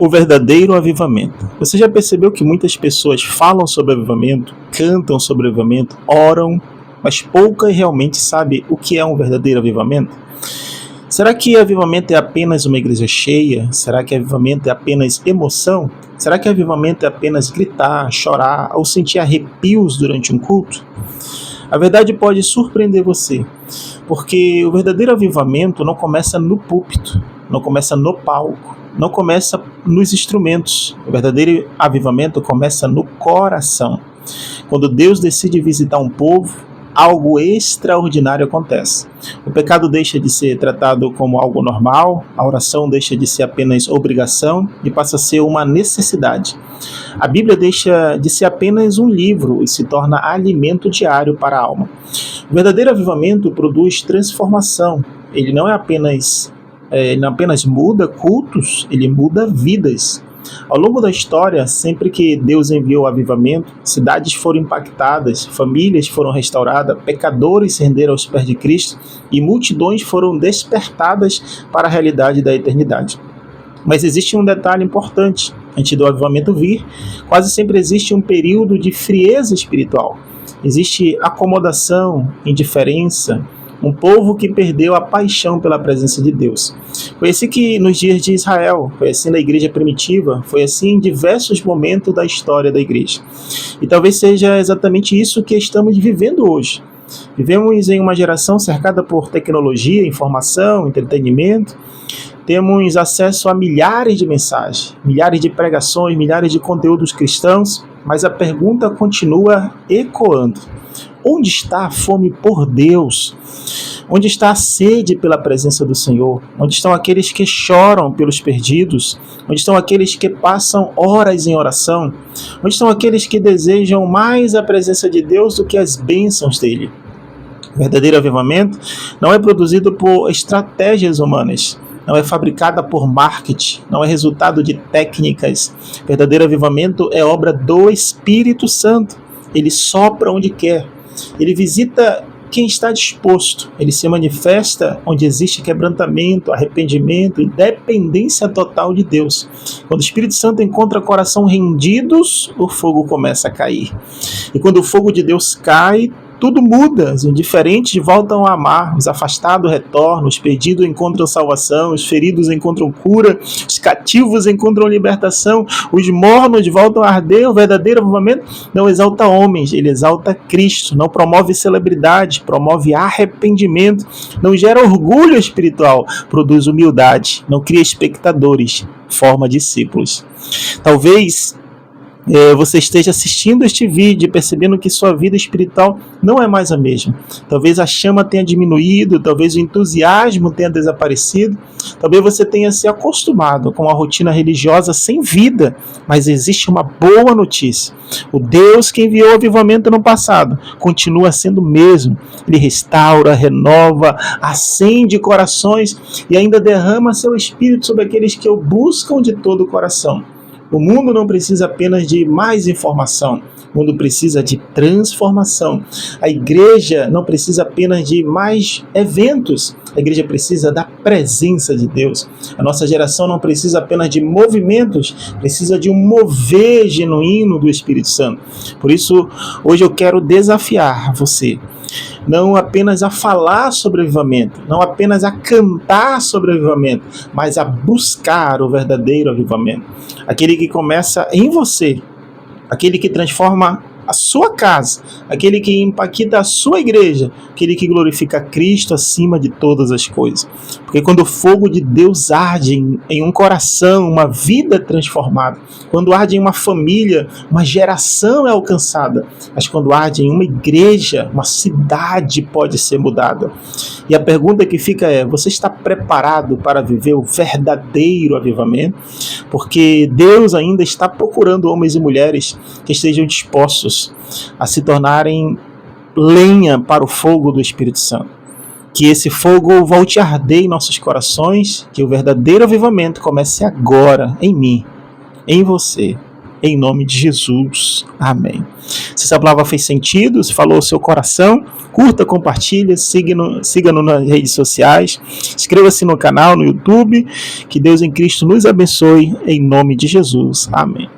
O verdadeiro avivamento. Você já percebeu que muitas pessoas falam sobre avivamento, cantam sobre avivamento, oram, mas poucas realmente sabem o que é um verdadeiro avivamento? Será que avivamento é apenas uma igreja cheia? Será que avivamento é apenas emoção? Será que avivamento é apenas gritar, chorar ou sentir arrepios durante um culto? A verdade pode surpreender você, porque o verdadeiro avivamento não começa no púlpito, não começa no palco, não começa nos instrumentos. O verdadeiro avivamento começa no coração. Quando Deus decide visitar um povo, algo extraordinário acontece. O pecado deixa de ser tratado como algo normal, a oração deixa de ser apenas obrigação e passa a ser uma necessidade. A Bíblia deixa de ser apenas um livro e se torna alimento diário para a alma. O verdadeiro avivamento produz transformação. Ele não apenas muda cultos, ele muda vidas. Ao longo da história, sempre que Deus enviou o avivamento, cidades foram impactadas, famílias foram restauradas, pecadores se renderam aos pés de Cristo e multidões foram despertadas para a realidade da eternidade. Mas existe um detalhe importante. Antes do avivamento vir, quase sempre existe um período de frieza espiritual. Existe acomodação, indiferença, um povo que perdeu a paixão pela presença de Deus. Foi assim que nos dias de Israel, foi assim na igreja primitiva, foi assim em diversos momentos da história da igreja. E talvez seja exatamente isso que estamos vivendo hoje. Vivemos em uma geração cercada por tecnologia, informação, entretenimento. Temos acesso a milhares de mensagens, milhares de pregações, milhares de conteúdos cristãos, mas a pergunta continua ecoando. Onde está a fome por Deus? Onde está a sede pela presença do Senhor? Onde estão aqueles que choram pelos perdidos? Onde estão aqueles que passam horas em oração? Onde estão aqueles que desejam mais a presença de Deus do que as bênçãos dele? O verdadeiro avivamento não é produzido por estratégias humanas, não é fabricada por marketing, não é resultado de técnicas. O verdadeiro avivamento é obra do Espírito Santo. Ele sopra onde quer. Ele visita quem está disposto. Ele se manifesta onde existe quebrantamento, arrependimento e dependência total de Deus. Quando o Espírito Santo encontra coração rendidos, o fogo começa a cair. E quando o fogo de Deus cai, tudo muda, os indiferentes voltam a amar, os afastados retornam, os perdidos encontram salvação, os feridos encontram cura, os cativos encontram libertação, os mornos voltam a arder. O verdadeiro avivamento não exalta homens, ele exalta Cristo, não promove celebridade, promove arrependimento, não gera orgulho espiritual, produz humildade, não cria espectadores, forma discípulos. Talvez você esteja assistindo este vídeo e percebendo que sua vida espiritual não é mais a mesma. Talvez a chama tenha diminuído, talvez o entusiasmo tenha desaparecido, talvez você tenha se acostumado com a rotina religiosa sem vida, mas existe uma boa notícia. O Deus que enviou o avivamento no passado continua sendo o mesmo. Ele restaura, renova, acende corações e ainda derrama seu espírito sobre aqueles que o buscam de todo o coração. O mundo não precisa apenas de mais informação, o mundo precisa de transformação. A igreja não precisa apenas de mais eventos, a igreja precisa da presença de Deus. A nossa geração não precisa apenas de movimentos, precisa de um mover genuíno do Espírito Santo. Por isso, hoje eu quero desafiar você, não apenas a falar sobre o avivamento, não apenas a cantar sobre o avivamento, mas a buscar o verdadeiro avivamento. Aquele que começa em você, aquele que transforma a sua casa, aquele que impacta a sua igreja, aquele que glorifica Cristo acima de todas as coisas. Porque quando o fogo de Deus arde em um coração, uma vida transformada, quando arde em uma família, uma geração é alcançada, mas quando arde em uma igreja, uma cidade pode ser mudada. E a pergunta que fica é: você está preparado para viver o verdadeiro avivamento? Porque Deus ainda está procurando homens e mulheres que estejam dispostos a se tornarem lenha para o fogo do Espírito Santo. Que esse fogo volte a arder em nossos corações, que o verdadeiro avivamento comece agora, em mim, em você, em nome de Jesus. Amém. Se essa palavra fez sentido, se falou ao seu coração, curta, compartilha, siga-nos nas redes sociais, inscreva-se no canal, no YouTube. Que Deus em Cristo nos abençoe, em nome de Jesus. Amém.